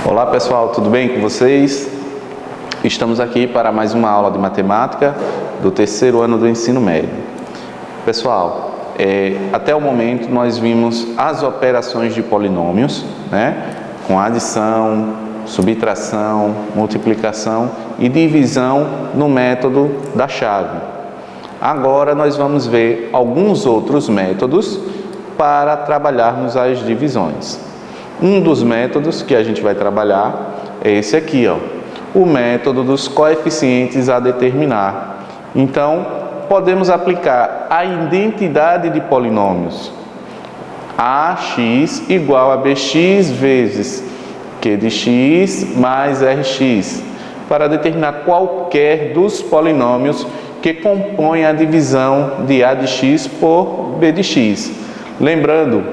Olá pessoal, tudo bem com vocês? Estamos aqui para mais uma aula de matemática do terceiro ano do ensino médio. Pessoal, até o momento nós vimos as operações de polinômios, né? Com adição, subtração, multiplicação e divisão no método da chave. Agora nós vamos ver alguns outros métodos para trabalharmos as divisões. Um dos métodos que a gente vai trabalhar é esse aqui, ó, o método dos coeficientes a determinar. Então, podemos aplicar a identidade de polinômios ax igual a bx vezes q de x mais rx, para determinar qualquer dos polinômios que compõem a divisão de a de x por b de x. Lembrando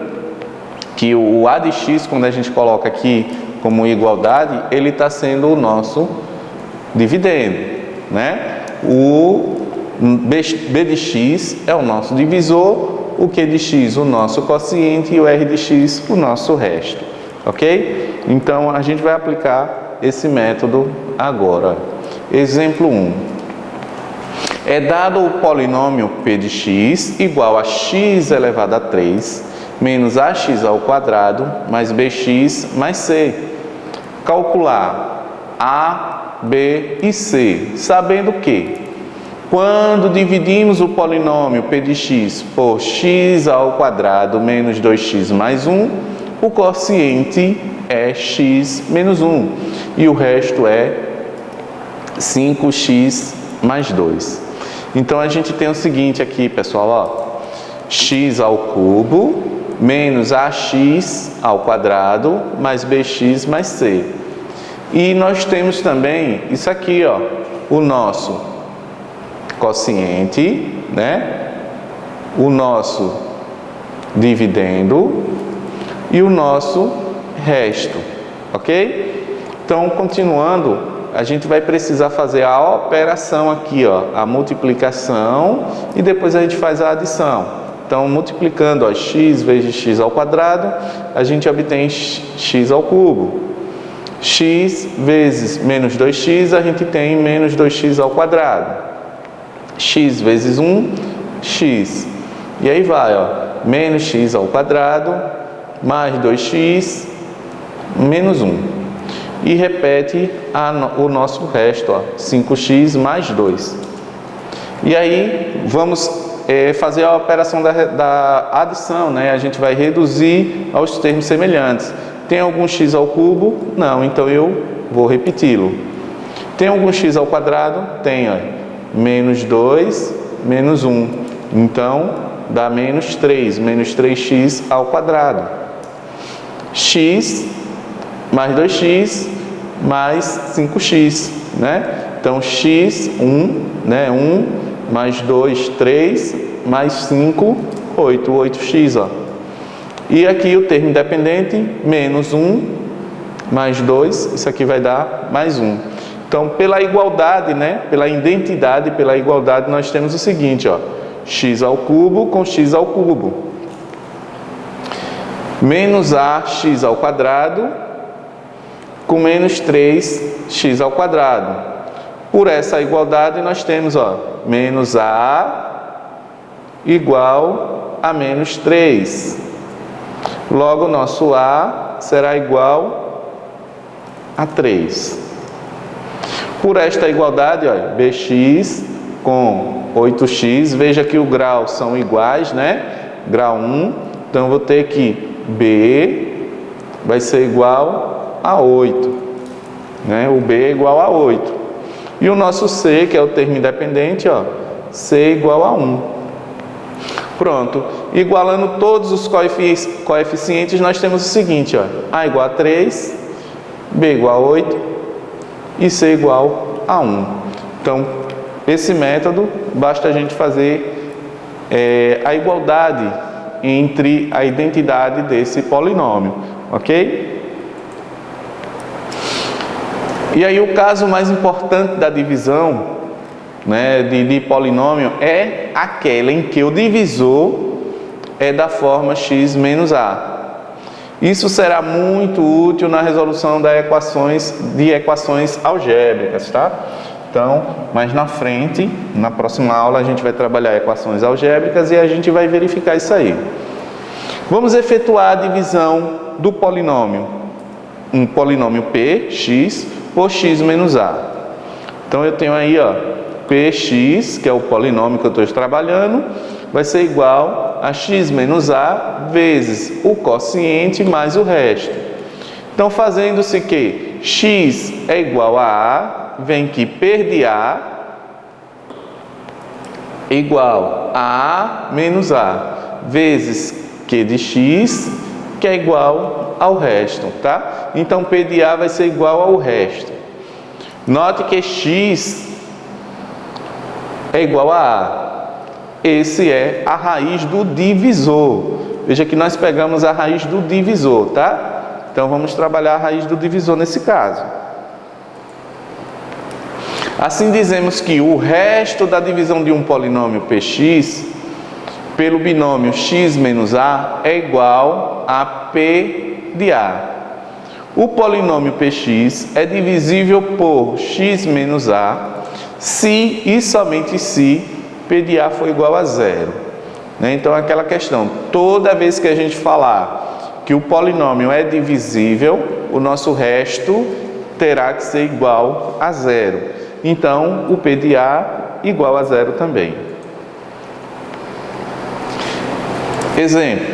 que o a de x, quando a gente coloca aqui como igualdade, ele está sendo o nosso dividendo, né? O b de x é o nosso divisor, o q de x o nosso quociente e o r de x o nosso resto, ok? Então, a gente vai aplicar esse método agora. Exemplo 1. É dado o polinômio p de x igual a x elevado a 3 menos ax ao quadrado mais bx mais c. Calcular a, b e c, sabendo que quando dividimos o polinômio p de x por x ao quadrado menos 2x mais 1, o quociente é x menos 1 e o resto é 5x mais 2. Então, a gente tem o seguinte aqui, pessoal, ó, x ao cubo menos ax ao quadrado mais bx mais c. E nós temos também isso aqui, ó, o nosso quociente, né? O nosso dividendo e o nosso resto, ok? Então, continuando, a gente vai precisar fazer a operação aqui, ó, a multiplicação, e depois a gente faz a adição. Então, multiplicando, ó, x vezes x ao quadrado, a gente obtém x ao cubo. X vezes menos 2x, a gente tem menos 2x ao quadrado. X vezes 1, x. E aí vai, ó, menos x ao quadrado, mais 2x, menos 1. E repete o nosso resto, ó, 5x mais 2. E aí, vamos fazer a operação da adição, né? A gente vai reduzir aos termos semelhantes. Tem algum x ao cubo? Não, então eu vou repeti-lo. Tem algum x ao quadrado? Tem, ó, menos 2, menos 1. Então, dá menos 3, menos 3x ao quadrado. X mais 2x mais 5x, né? Então, x, 1, né? 1 mais 2, 3, mais 5, 8, 8x, ó. E aqui o termo independente, menos 1, mais 2, isso aqui vai dar mais 1. Então, pela igualdade, né, pela identidade, pela igualdade, nós temos o seguinte, ó, x ao cubo com x ao cubo. Menos ax ao quadrado com menos 3x ao quadrado. Por essa igualdade, nós temos, ó, menos a igual a menos 3. Logo, nosso a será igual a 3. Por esta igualdade, ó, bx com 8x, veja que o grau são iguais, né? Grau 1, então eu vou ter que b vai ser igual a 8, né? O b é igual a 8. E o nosso c, que é o termo independente, ó, c igual a 1. Pronto. Igualando todos os coeficientes, nós temos o seguinte, ó, a igual a 3, b igual a 8 e c igual a 1. Então, esse método, basta a gente fazer a igualdade entre a identidade desse polinômio, ok? E aí o caso mais importante da divisão, né, de polinômio é aquela em que o divisor é da forma x menos a. Isso será muito útil na resolução de equações algébricas, tá? Então, mais na frente, na próxima aula, a gente vai trabalhar equações algébricas e a gente vai verificar isso aí. Vamos efetuar a divisão do polinômio, um polinômio px por x menos a. Então, eu tenho aí, ó, px, que é o polinômio que eu estou trabalhando, vai ser igual a x menos a vezes o quociente mais o resto. Então, fazendo-se que x é igual a vem que P de A igual a menos A, vezes Q de x, que é igual ao resto, tá? Então, P de A vai ser igual ao resto. Note que x é igual a A. Esse é a raiz do divisor. Veja que nós pegamos a raiz do divisor, tá? Então, vamos trabalhar a raiz do divisor nesse caso. Assim, dizemos que o resto da divisão de um polinômio px pelo binômio x menos a é igual a P de A. O polinômio px é divisível por x menos a se e somente se P de A for igual a zero. Então, aquela questão, toda vez que a gente falar que o polinômio é divisível, o nosso resto terá que ser igual a zero. Então, o P de A igual a zero também. Exemplo,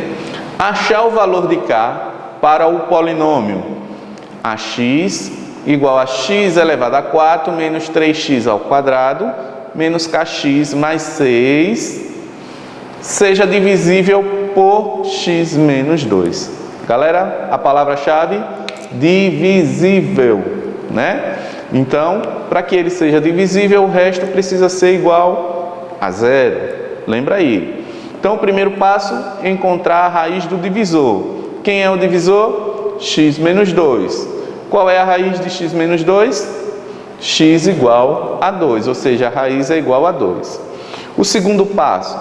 achar o valor de K para o polinômio ax igual a x elevado a 4 menos 3x ao quadrado menos kx mais 6 seja divisível por x menos 2. Galera, a palavra-chave divisível, né? Então, para que ele seja divisível, o resto precisa ser igual a zero. Lembra aí. Então, o primeiro passo é encontrar a raiz do divisor. Quem é o divisor? X menos 2. Qual é a raiz de x menos 2? X igual a 2, ou seja, a raiz é igual a 2. O segundo passo,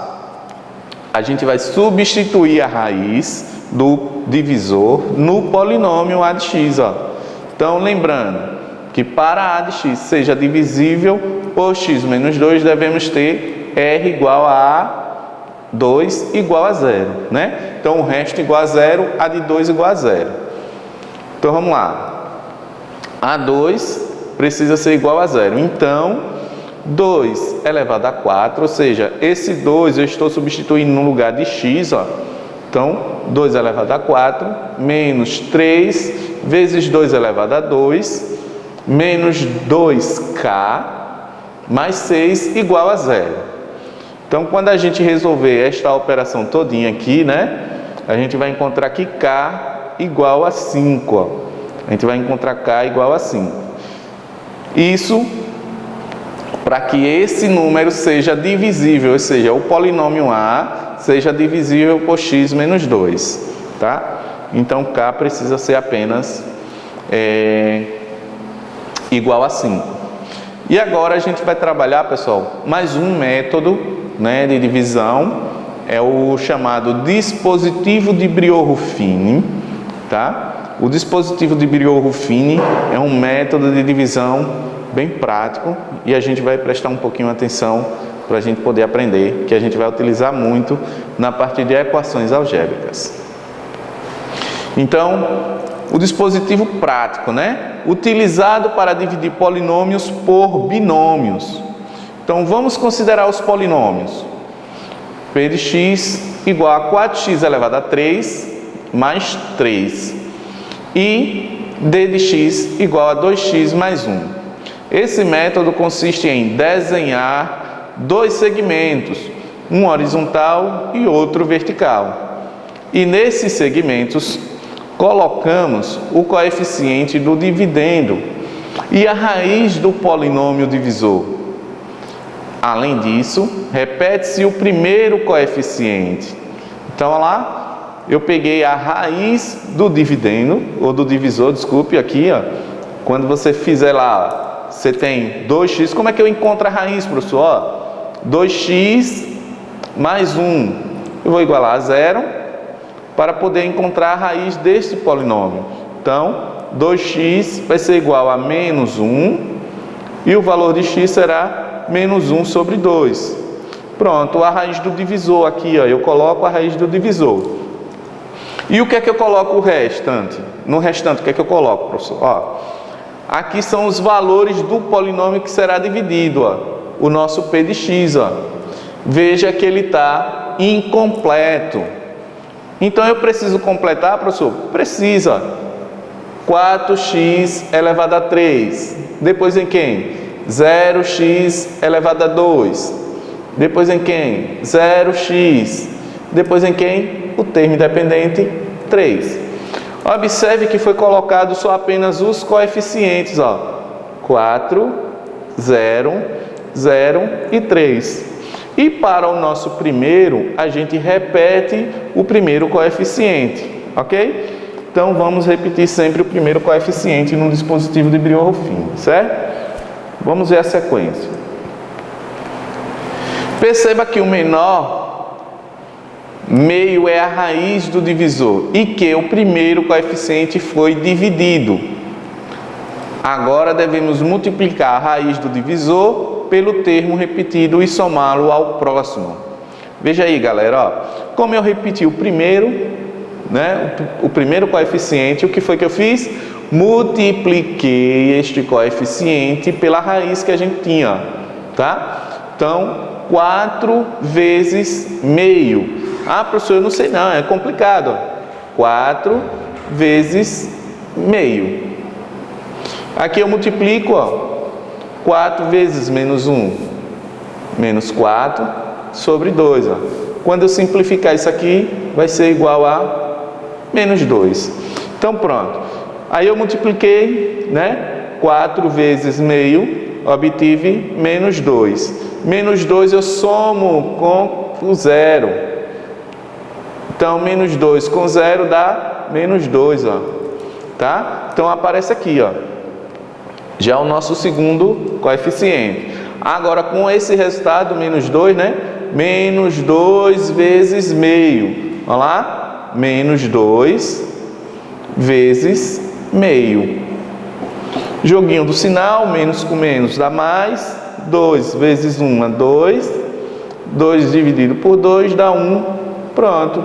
a gente vai substituir a raiz do divisor no polinômio a de x. Ó. Então, lembrando que para a de x seja divisível por x menos 2, devemos ter r igual a 2 igual a 0, né? Então, o resto igual a 0, a de 2 igual a 0. Então, vamos lá. A 2 precisa ser igual a 0. Então, 2 elevado a 4, ou seja, esse 2 eu estou substituindo no lugar de x, ó. Então, 2 elevado a 4 menos 3 vezes 2 elevado a 2 menos 2k mais 6 igual a 0. Então, quando a gente resolver esta operação todinha aqui, né, a gente vai encontrar que k igual a 5. Ó. A gente vai encontrar k igual a 5. Isso para que esse número seja divisível, ou seja, o polinômio a seja divisível por x menos 2. Tá? Então, k precisa ser apenas igual a 5. E agora a gente vai trabalhar, pessoal, mais um método, né, de divisão, é o chamado dispositivo de Briot-Ruffini, tá? O dispositivo de Briot-Ruffini é um método de divisão bem prático e a gente vai prestar um pouquinho atenção para a gente poder aprender, que a gente vai utilizar muito na parte de equações algébricas. Então, o dispositivo prático, né? Utilizado para dividir polinômios por binômios. Então, vamos considerar os polinômios. P de x igual a 4x elevado a 3 mais 3. E d de x igual a 2x mais 1. Esse método consiste em desenhar dois segmentos, um horizontal e outro vertical. E nesses segmentos, colocamos o coeficiente do dividendo e a raiz do polinômio divisor. Além disso, repete-se o primeiro coeficiente. Então, olha lá, eu peguei a raiz do dividendo, ou do divisor, desculpe, aqui, ó, quando você fizer lá, você tem 2x, como é que eu encontro a raiz, professor? Ó, 2x mais 1, eu vou igualar a 0 para poder encontrar a raiz deste polinômio. Então, 2x vai ser igual a menos 1 e o valor de x será menos 1 sobre 2. Pronto, a raiz do divisor aqui, ó, eu coloco a raiz do divisor. E o que é que eu coloco o restante? No restante, o que é que eu coloco, professor? Ó, aqui são os valores do polinômio que será dividido, ó, o nosso p de x. Ó. Veja que ele está incompleto. Então, eu preciso completar, professor? Precisa. 4x elevado a 3. Depois em quem? 0x elevado a 2. Depois em quem? 0x. Depois em quem? O termo independente 3. Observe que foi colocado só apenas os coeficientes, ó. 4, 0, 0 e 3. E para o nosso primeiro, a gente repete o primeiro coeficiente, ok? Então, vamos repetir sempre o primeiro coeficiente no dispositivo de Briot-Ruffin, certo? Vamos ver a sequência. Perceba que o menor meio é a raiz do divisor e que o primeiro coeficiente foi dividido. Agora, devemos multiplicar a raiz do divisor pelo termo repetido e somá-lo ao próximo. Veja aí, galera, ó, como eu repeti o primeiro, né, o primeiro coeficiente, o que foi que eu fiz? Multipliquei este coeficiente pela raiz que a gente tinha, tá? Então, 4 vezes meio. Ah, professor, eu não sei não, é complicado. 4 vezes meio. Aqui eu multiplico, ó, 4 vezes menos 1, menos 4 sobre 2. Ó. Quando eu simplificar isso aqui, vai ser igual a menos 2. Então, pronto. Aí eu multipliquei, né? 4 vezes meio, obtive menos 2. Menos 2 eu somo com o 0. Então, menos 2 com 0 dá menos 2, ó. Tá? Então, aparece aqui, ó. Já o nosso segundo coeficiente. Agora, com esse resultado, menos 2, né? Menos 2 vezes meio. Olha lá. Menos 2 vezes meio. Joguinho do sinal, menos com menos dá mais. 2 vezes 1 é 2. 2 dividido por 2 dá 1. Pronto.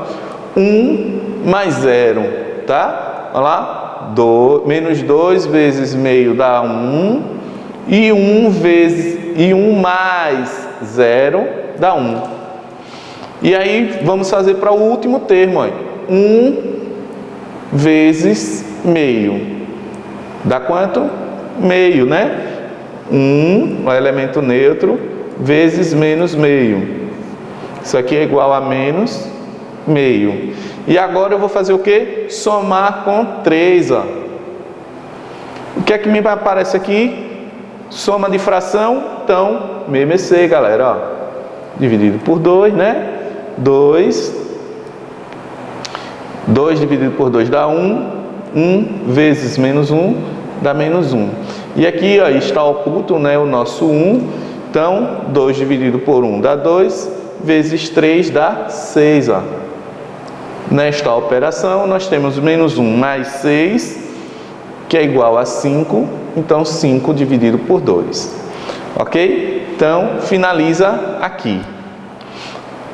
1 mais 0, tá? Olha lá. Menos 2 vezes meio dá 1. E 1 mais 0 dá 1. E aí, vamos fazer para o último termo. Ó. 1 vezes meio. Dá quanto? Meio, né? 1, o elemento neutro, vezes menos meio. Isso aqui é igual a menos meio. E agora eu vou fazer o quê? Somar com 3, ó. O que é que me aparece aqui? Soma de fração, então, MMC, galera, ó. Dividido por 2, né? 2 dividido por 2 dá 1. 1 vezes menos 1 dá menos 1. E aqui, ó, está oculto, né, o nosso 1. Então, 2 dividido por 1 dá 2. Vezes 3 dá 6, ó. Nesta operação, nós temos menos 1 mais 6, que é igual a 5. Então, 5 dividido por 2. Ok? Então, finaliza aqui.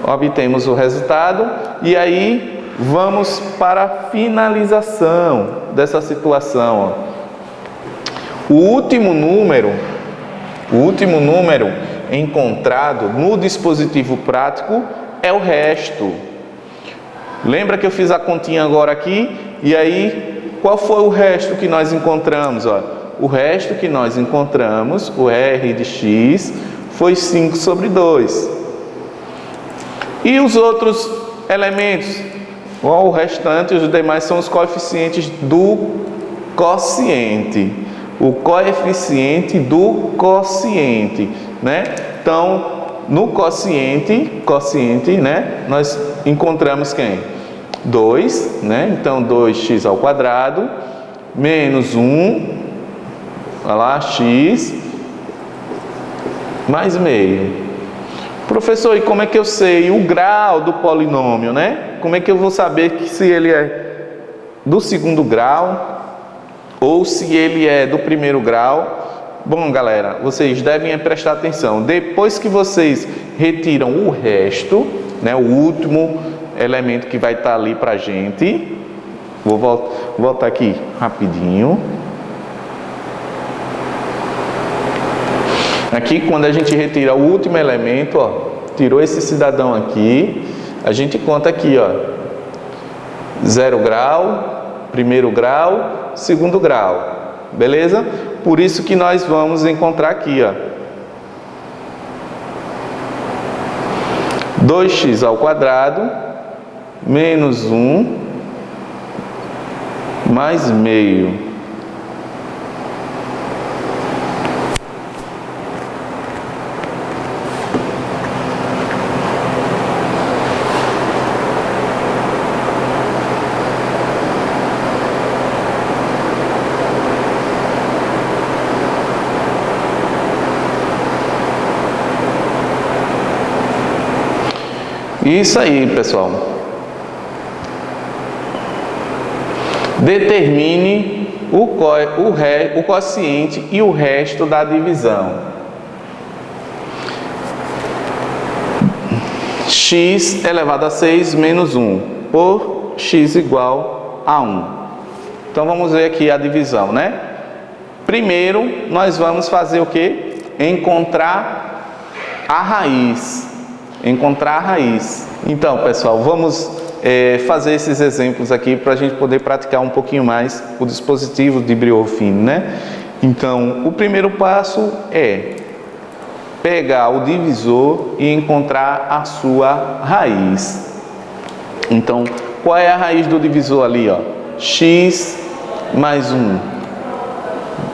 Obtemos o resultado. E aí, vamos para a finalização dessa situação. Ó. O último número encontrado no dispositivo prático é o resto. Lembra que eu fiz a continha agora aqui? E aí, qual foi o resto que nós encontramos? Ó? O resto que nós encontramos, o R de x, foi 5 sobre 2. E os outros elementos? O restante, os demais, são os coeficientes do quociente. O coeficiente do quociente, né? Então, no quociente, né? Nós encontramos quem? 2, né? Então, 2x ao quadrado, menos 1, Olha lá, x mais meio. Professor, e como é que eu sei o grau do polinômio, né? Como é que eu vou saber que se ele é do segundo grau ou se ele é do primeiro grau? Bom, galera, vocês devem prestar atenção. Depois que vocês retiram o resto, né, o último elemento que vai estar ali pra gente, vou voltar aqui rapidinho. Aqui, quando a gente retira o último elemento, ó, tirou esse cidadão aqui, a gente conta aqui, ó, 0 grau, primeiro grau, segundo grau, beleza? Por isso que nós vamos encontrar aqui, ó, 2x ao quadrado menos 1 mais meio. Isso aí, pessoal. Determine o quociente e o resto da divisão. X elevado a 6 menos 1 por x igual a 1. Então vamos ver aqui a divisão, né? Primeiro nós vamos fazer o quê? Encontrar a raiz. Encontrar a raiz. Então, pessoal, vamos fazer esses exemplos aqui para a gente poder praticar um pouquinho mais o dispositivo de Briouf-Fini, né? Então, o primeiro passo é pegar o divisor e encontrar a sua raiz. Então, qual é a raiz do divisor ali, ó? X mais 1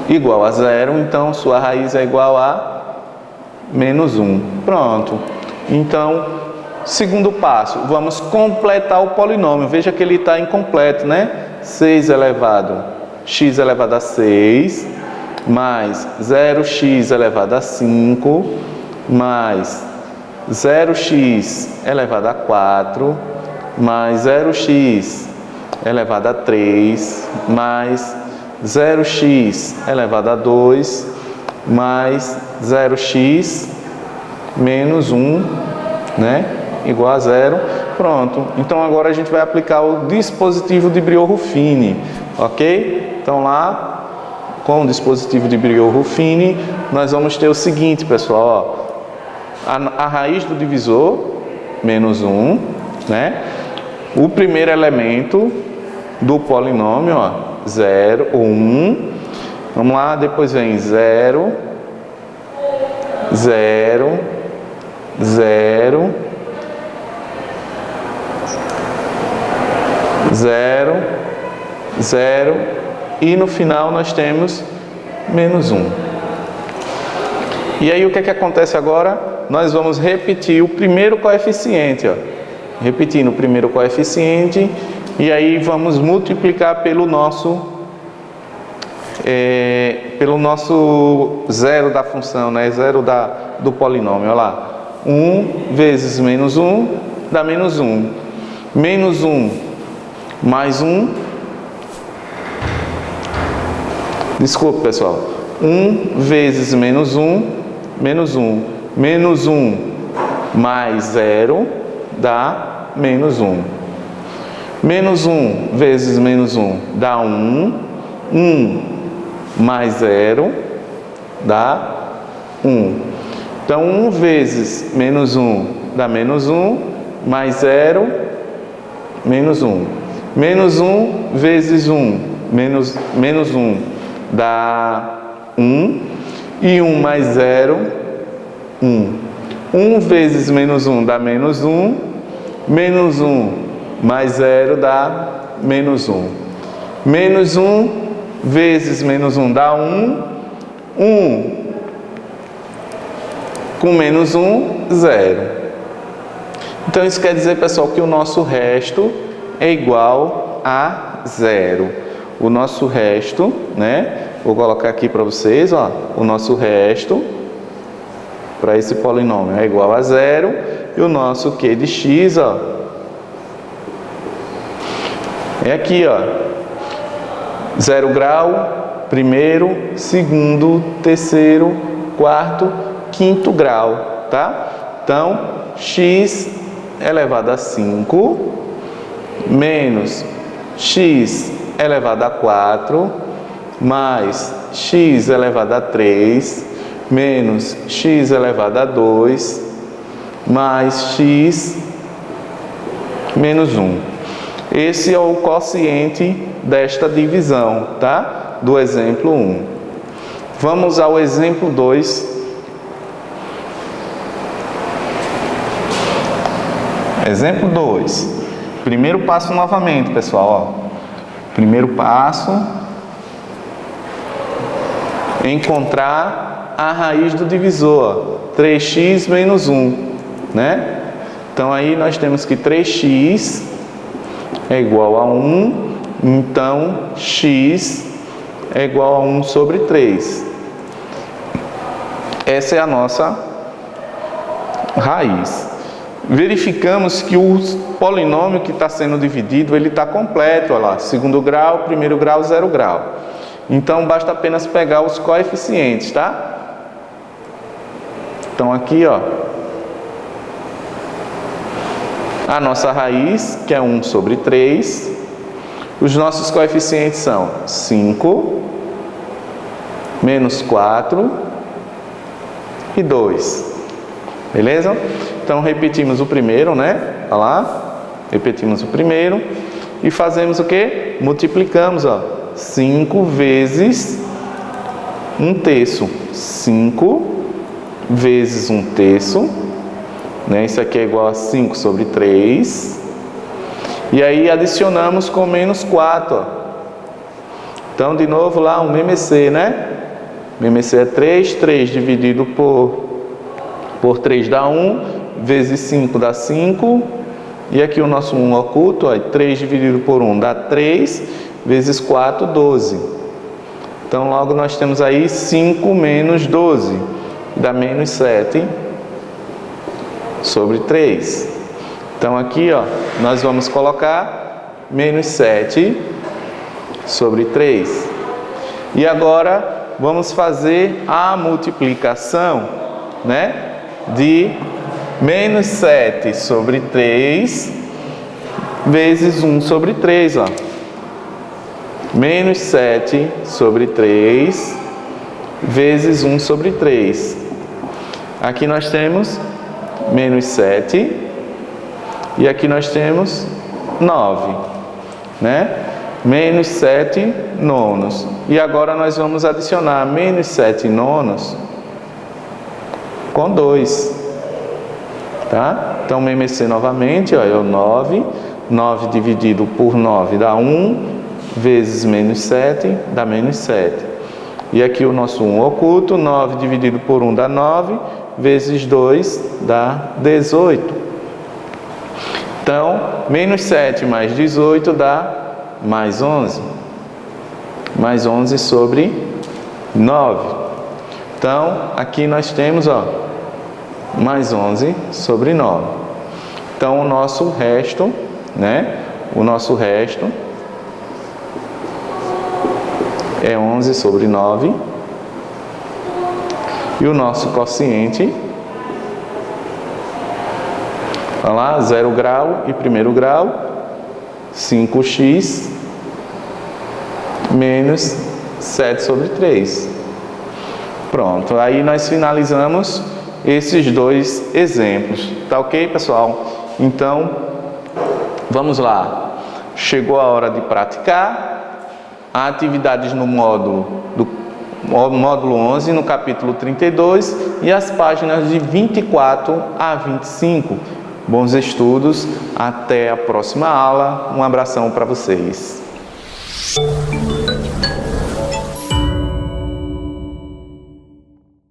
igual a 0, então sua raiz é igual a menos 1. Pronto. Então, segundo passo, vamos completar o polinômio. Veja que ele está incompleto, né? 6 elevado, x elevado a 6, mais 0x elevado a 5, mais 0x elevado a 4, mais 0x elevado a 3, mais 0x elevado a 2, mais 0x menos 1, né, igual a 0. Pronto. Então agora a gente vai aplicar o dispositivo de Briouf-Fini, ok? Então lá, com o dispositivo de Briouf-Fini, nós vamos ter o seguinte, pessoal, ó, a raiz do divisor, menos 1, né? O primeiro elemento do polinômio, ó, 0, 1. Vamos lá, depois vem 0, 0, 0, 0, 0 e no final nós temos menos 1. E aí o que é que acontece agora? Nós vamos repetir o primeiro coeficiente, ó. Repetindo o primeiro coeficiente e aí vamos multiplicar pelo nosso zero da função, né? Zero do polinômio, olha lá. 1 vezes menos 1 dá menos 1. Menos 1 mais 1. Desculpe, pessoal. 1 vezes menos 1, menos 1. Menos 1 mais 0 dá menos 1. Menos 1 vezes menos 1 dá 1. 1 mais 0 dá 1. Então, 1 vezes menos 1 dá menos 1, mais 0, menos 1. Menos 1 vezes 1, menos 1 dá 1. E 1 mais 0, 1. 1 vezes menos 1 dá menos 1. Menos 1 mais 0 dá menos 1. Menos 1 vezes menos 1 dá 1. 1 com menos 1, 0. Então isso quer dizer, pessoal, que o nosso resto é igual a 0. O nosso resto, né, Vou colocar aqui para vocês, ó, o nosso resto para esse polinômio é igual a 0 e o nosso Q de x, ó, é aqui, ó, 0 grau, primeiro, segundo, terceiro, quarto, quinto grau, tá? Então, x elevado a 5 menos x elevado a 4 mais x elevado a 3 menos x elevado a 2 mais x menos 1. Esse é o quociente desta divisão, tá? Do exemplo 1. Vamos ao exemplo 2. Exemplo 2. Primeiro passo novamente, pessoal, ó. Primeiro passo, encontrar a raiz do divisor, 3x menos 1, né? Então aí nós temos que 3x é igual a 1, então x é igual a 1 sobre 3. Essa é a nossa raiz. Verificamos que o polinômio que está sendo dividido, ele está completo, olha lá, segundo grau, primeiro grau, 0 grau. Então, basta apenas pegar os coeficientes, tá? Então, aqui, ó, a nossa raiz, que é 1 sobre 3. Os nossos coeficientes são 5, menos 4 e 2. Beleza? Então, repetimos o primeiro, né? Olha lá. Repetimos o primeiro. E fazemos o quê? Multiplicamos, ó. 5 vezes 1/3. 5 vezes 1/3. Né? Isso aqui é igual a 5 sobre 3. E aí, adicionamos com menos 4, ó. Então, de novo lá, um MMC, né? MMC é 3. 3 dividido por 3 dá 1. Vezes 5 dá 5, e aqui o nosso 1 oculto, ó, 3 dividido por 1 dá 3, vezes 4, 12. Então, logo nós temos aí 5 menos 12, dá menos 7 sobre 3. Então, aqui, ó, nós vamos colocar menos 7 sobre 3. E agora, vamos fazer a multiplicação, né, de menos 7 sobre 3 vezes 1 sobre 3, ó. Menos 7 sobre 3 vezes 1 sobre 3. Aqui nós temos menos 7 e aqui nós temos 9, né? Menos 7 nonos. E agora nós vamos adicionar menos 7 nonos com 2. Tá? Então, MMC novamente, ó, é o 9. 9 dividido por 9 dá 1, vezes menos 7 dá menos 7. E aqui o nosso 1 oculto, 9 dividido por 1 dá 9, vezes 2 dá 18. Então, menos 7 mais 18 dá mais 11. Mais 11 sobre 9. Então, aqui nós temos, ó, mais 11 sobre 9. Então, o nosso resto, né? O nosso resto é 11 sobre 9. E o nosso quociente, olha lá, 0 grau e primeiro grau, 5x menos 7 sobre 3. Pronto, aí nós finalizamos esses dois exemplos, tá ok, pessoal? Então, vamos lá. Chegou a hora de praticar atividades no módulo 11, no capítulo 32 e as páginas de 24 a 25. Bons estudos, até a próxima aula. Um abração para vocês.